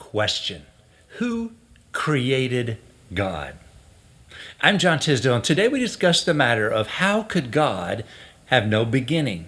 question. Who created God? I'm John Tisdale, and today we discuss the matter of how could God have no beginning?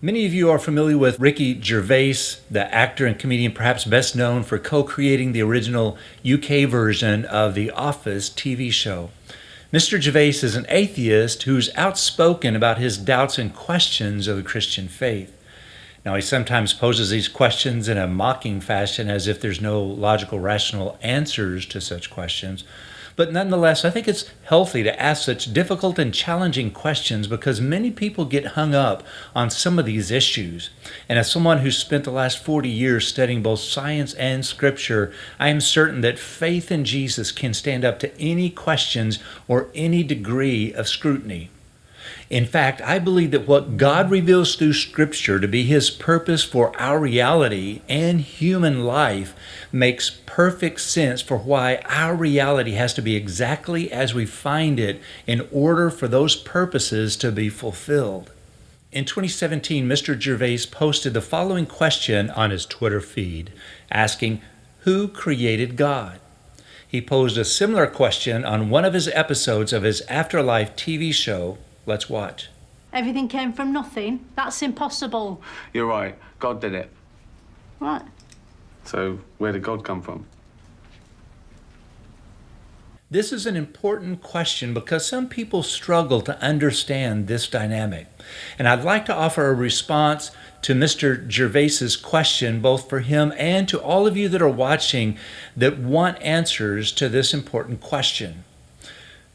Many of you are familiar with Ricky Gervais, the actor and comedian perhaps best known for co-creating the original UK version of The Office TV show. Mr. Gervais is an atheist who's outspoken about his doubts and questions of the Christian faith. Now, he sometimes poses these questions in a mocking fashion as if there's no logical, rational answers to such questions. But nonetheless, I think it's healthy to ask such difficult and challenging questions because many people get hung up on some of these issues. And as someone who's spent the last 40 years studying both science and scripture, I am certain that faith in Jesus can stand up to any questions or any degree of scrutiny. In fact, I believe that what God reveals through Scripture to be His purpose for our reality and human life makes perfect sense for why our reality has to be exactly as we find it in order for those purposes to be fulfilled. In 2017, Mr. Gervais posted the following question on his Twitter feed, asking, "Who created God?" He posed a similar question on one of his episodes of his Afterlife TV show. Let's watch. Everything came from nothing? That's impossible. You're right. God did it. Right. So where did God come from? This is an important question because some people struggle to understand this dynamic. And I'd like to offer a response to Mr. Gervais's question, both for him and to all of you that are watching that want answers to this important question.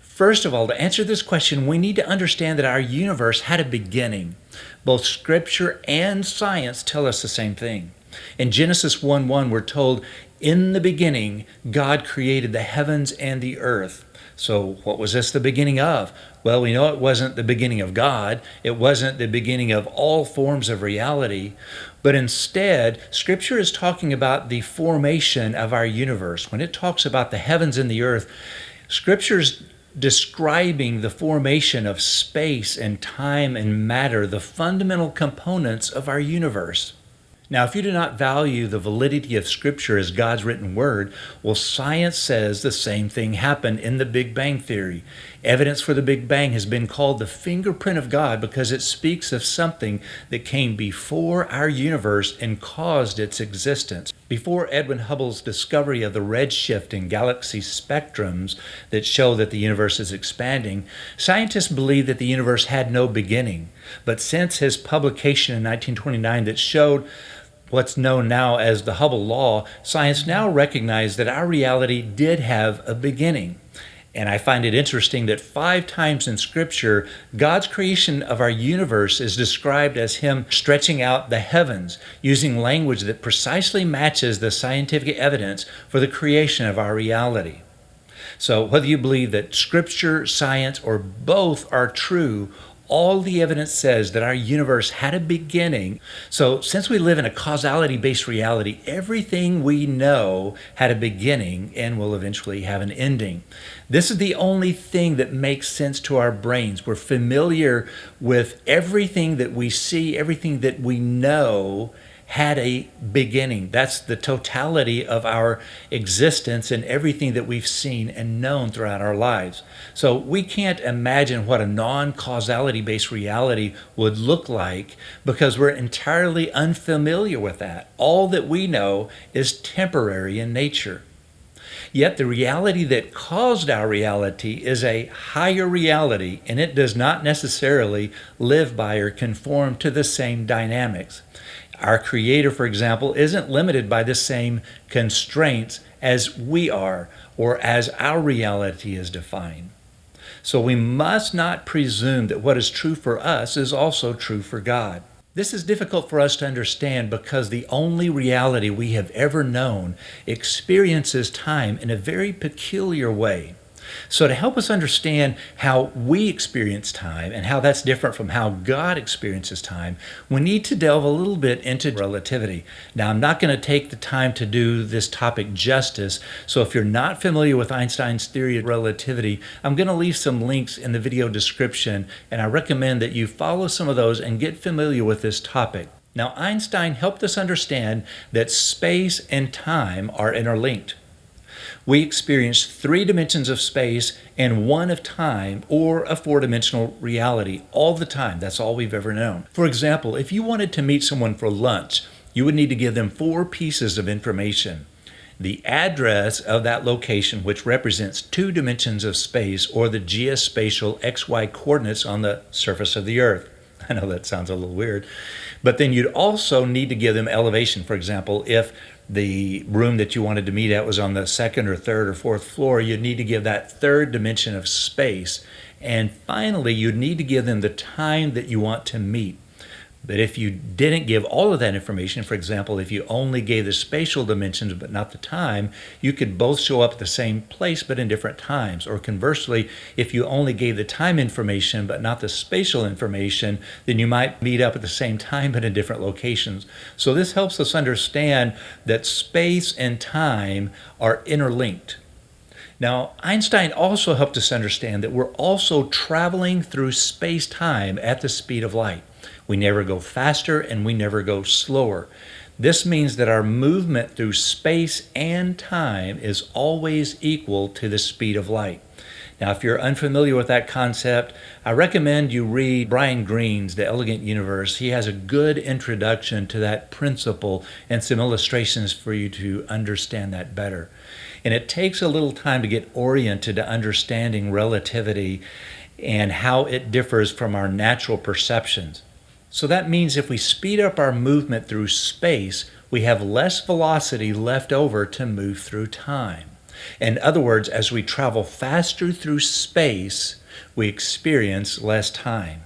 First of all, to answer this question, we need to understand that our universe had a beginning. Both Scripture and science tell us the same thing. In Genesis 1:1, we're told, "In the beginning, God created the heavens and the earth." So what was this the beginning of? Well, we know it wasn't the beginning of God. It wasn't the beginning of all forms of reality. But instead, Scripture is talking about the formation of our universe. When it talks about the heavens and the earth, Scripture's describing the formation of space and time and matter, the fundamental components of our universe. Now, if you do not value the validity of Scripture as God's written word, well, science says the same thing happened in the Big Bang Theory. Evidence for the Big Bang has been called the fingerprint of God because it speaks of something that came before our universe and caused its existence. Before Edwin Hubble's discovery of the redshift in galaxy spectrums that show that the universe is expanding, scientists believed that the universe had no beginning. But since his publication in 1929 that showed what's known now as the Hubble law, science now recognizes that our reality did have a beginning. And I find it interesting that 5 times in Scripture, God's creation of our universe is described as Him stretching out the heavens, using language that precisely matches the scientific evidence for the creation of our reality. So whether you believe that Scripture, science, or both are true, all the evidence says that our universe had a beginning. So since we live in a causality-based reality, everything we know had a beginning and will eventually have an ending. This is the only thing that makes sense to our brains. We're familiar with everything that we see, everything that we know had a beginning. That's the totality of our existence and everything that we've seen and known throughout our lives. So we can't imagine what a non-causality-based reality would look like because we're entirely unfamiliar with that. All that we know is temporary in nature. Yet the reality that caused our reality is a higher reality, and it does not necessarily live by or conform to the same dynamics. Our Creator, for example, isn't limited by the same constraints as we are or as our reality is defined. So we must not presume that what is true for us is also true for God. This is difficult for us to understand because the only reality we have ever known experiences time in a very peculiar way. So, to help us understand how we experience time and how that's different from how God experiences time, we need to delve a little bit into relativity. Now, I'm not going to take the time to do this topic justice, so if you're not familiar with Einstein's theory of relativity, I'm going to leave some links in the video description, and I recommend that you follow some of those and get familiar with this topic. Now, Einstein helped us understand that space and time are interlinked. We experience 3 dimensions of space and 1 of time, or a 4-dimensional reality, all the time. That's all we've ever known. For example, if you wanted to meet someone for lunch, you would need to give them 4 pieces of information. The address of that location, which represents 2 dimensions of space, or the geospatial XY coordinates on the surface of the Earth. I know that sounds a little weird. But then you'd also need to give them elevation. For example, if the room that you wanted to meet at was on the 2nd or 3rd or 4th floor, you'd need to give that 3rd dimension of space. And finally, you'd need to give them the time that you want to meet. But if you didn't give all of that information, for example, if you only gave the spatial dimensions but not the time, you could both show up at the same place but in different times. Or conversely, if you only gave the time information but not the spatial information, then you might meet up at the same time but in different locations. So this helps us understand that space and time are interlinked. Now, Einstein also helped us understand that we're also traveling through space-time at the speed of light. We never go faster and we never go slower. This means that our movement through space and time is always equal to the speed of light. Now, if you're unfamiliar with that concept, I recommend you read Brian Greene's The Elegant Universe. He has a good introduction to that principle and some illustrations for you to understand that better. And it takes a little time to get oriented to understanding relativity and how it differs from our natural perceptions. So that means if we speed up our movement through space, we have less velocity left over to move through time. In other words, as we travel faster through space, we experience less time.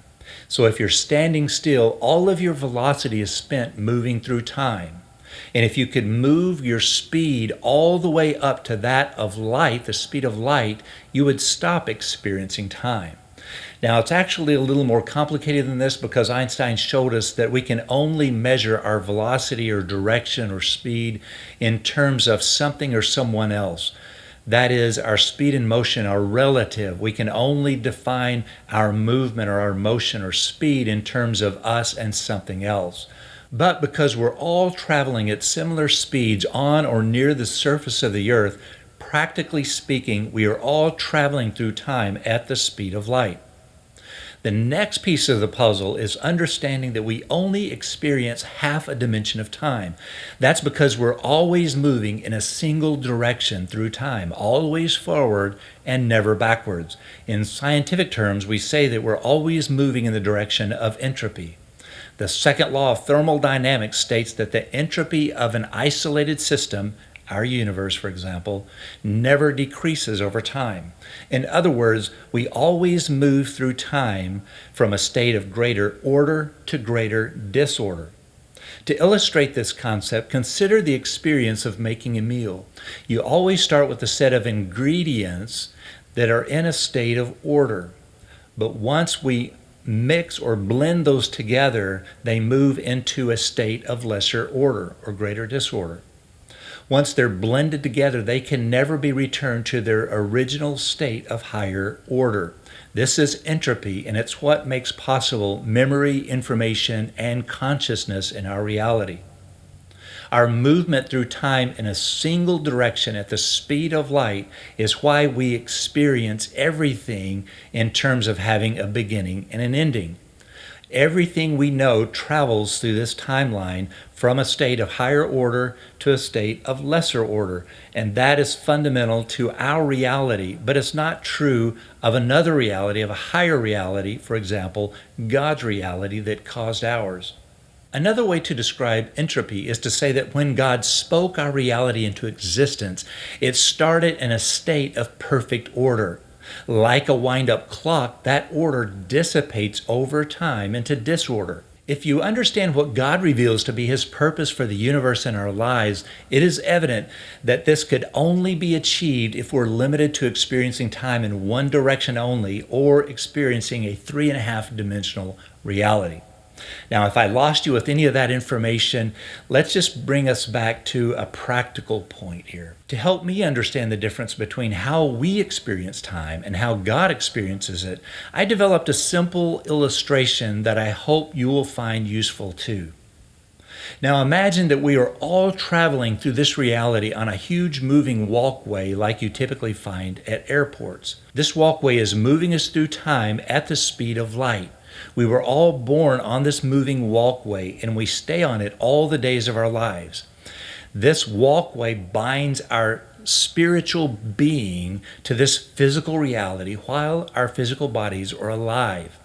So if you're standing still, all of your velocity is spent moving through time. And if you could move your speed all the way up to that of light, the speed of light, you would stop experiencing time. Now, it's actually a little more complicated than this because Einstein showed us that we can only measure our velocity or direction or speed in terms of something or someone else. That is, our speed and motion are relative. We can only define our movement or our motion or speed in terms of us and something else. But because we're all traveling at similar speeds on or near the surface of the Earth, practically speaking, we are all traveling through time at the speed of light. The next piece of the puzzle is understanding that we only experience half a dimension of time. That's because we're always moving in a single direction through time, always forward and never backwards. In scientific terms, we say that we're always moving in the direction of entropy. The second law of thermodynamics states that the entropy of an isolated system, our universe, for example, never decreases over time. In other words, we always move through time from a state of greater order to greater disorder. To illustrate this concept, consider the experience of making a meal. You always start with a set of ingredients that are in a state of order. But once we mix or blend those together, they move into a state of lesser order or greater disorder. Once they're blended together, they can never be returned to their original state of higher order. This is entropy, and it's what makes possible memory, information, and consciousness in our reality. Our movement through time in a single direction at the speed of light is why we experience everything in terms of having a beginning and an ending. Everything we know travels through this timeline from a state of higher order to a state of lesser order, and that is fundamental to our reality, but it's not true of another reality, of a higher reality, for example, God's reality that caused ours. Another way to describe entropy is to say that when God spoke our reality into existence, it started in a state of perfect order. Like a wind-up clock, that order dissipates over time into disorder. If you understand what God reveals to be His purpose for the universe and our lives, it is evident that this could only be achieved if we're limited to experiencing time in one direction only, or experiencing a 3.5-dimensional reality. Now, if I lost you with any of that information, let's just bring us back to a practical point here. To help me understand the difference between how we experience time and how God experiences it, I developed a simple illustration that I hope you will find useful too. Now imagine that we are all traveling through this reality on a huge moving walkway like you typically find at airports. This walkway is moving us through time at the speed of light. We were all born on this moving walkway, and we stay on it all the days of our lives. This walkway binds our spiritual being to this physical reality while our physical bodies are alive.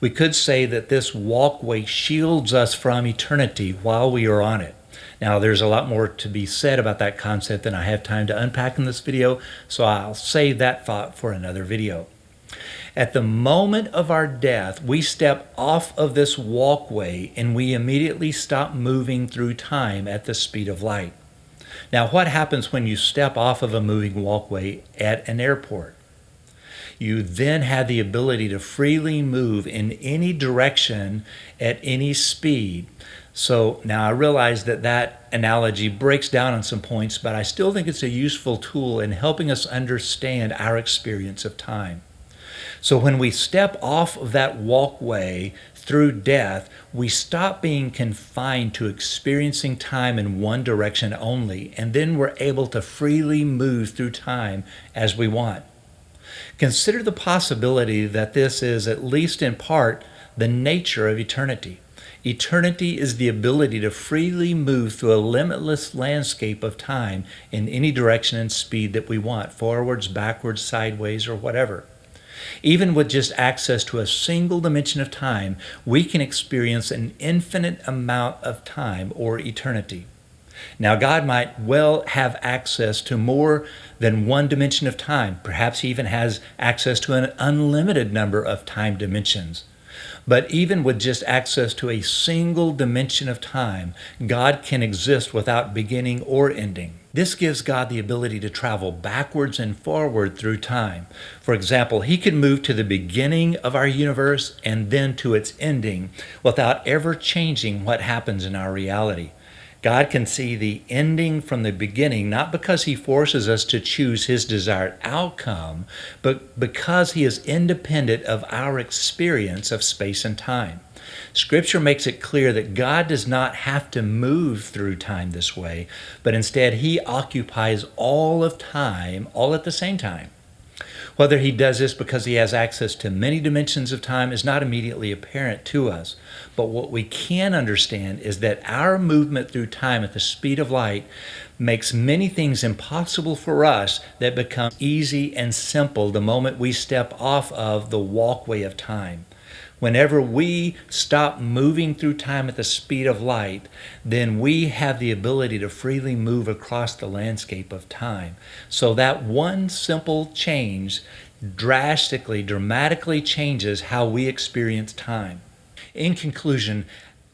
We could say that this walkway shields us from eternity while we are on it. Now, there's a lot more to be said about that concept than I have time to unpack in this video, so I'll save that thought for another video. At the moment of our death, we step off of this walkway and we immediately stop moving through time at the speed of light. Now, what happens when you step off of a moving walkway at an airport? You then have the ability to freely move in any direction at any speed. So now I realize that that analogy breaks down on some points, but I still think it's a useful tool in helping us understand our experience of time. So when we step off of that walkway through death, we stop being confined to experiencing time in one direction only, and then we're able to freely move through time as we want. Consider the possibility that this is, at least in part, the nature of eternity. Eternity is the ability to freely move through a limitless landscape of time in any direction and speed that we want, forwards, backwards, sideways, or whatever. Even with just access to a single dimension of time, we can experience an infinite amount of time or eternity. Now, God might well have access to more than one dimension of time. Perhaps He even has access to an unlimited number of time dimensions. But even with just access to a single dimension of time, God can exist without beginning or ending. This gives God the ability to travel backwards and forward through time. For example, He can move to the beginning of our universe and then to its ending without ever changing what happens in our reality. God can see the ending from the beginning, not because He forces us to choose His desired outcome, but because He is independent of our experience of space and time. Scripture makes it clear that God does not have to move through time this way, but instead He occupies all of time, all at the same time. Whether He does this because He has access to many dimensions of time is not immediately apparent to us. But what we can understand is that our movement through time at the speed of light makes many things impossible for us that become easy and simple the moment we step off of the walkway of time. Whenever we stop moving through time at the speed of light, then we have the ability to freely move across the landscape of time. So that one simple change dramatically changes how we experience time. In conclusion,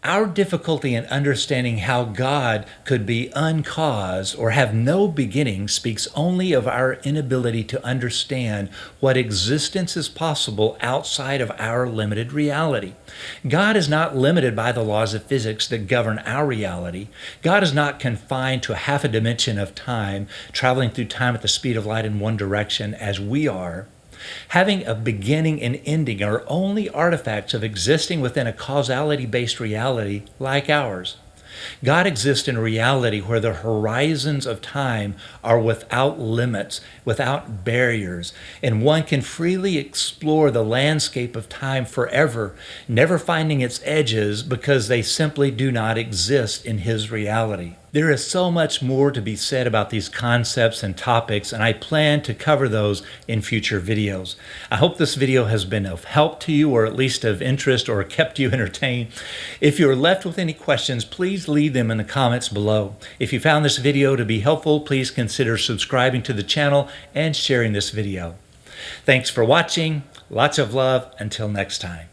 our difficulty in understanding how God could be uncaused or have no beginning speaks only of our inability to understand what existence is possible outside of our limited reality. God is not limited by the laws of physics that govern our reality. God is not confined to a half a dimension of time, traveling through time at the speed of light in one direction as we are. Having a beginning and ending are only artifacts of existing within a causality-based reality like ours. God exists in a reality where the horizons of time are without limits, without barriers, and one can freely explore the landscape of time forever, never finding its edges because they simply do not exist in His reality. There is so much more to be said about these concepts and topics, and I plan to cover those in future videos. I hope this video has been of help to you, or at least of interest, or kept you entertained. If you're left with any questions, please leave them in the comments below. If you found this video to be helpful, please consider subscribing to the channel and sharing this video. Thanks for watching. Lots of love. Until next time.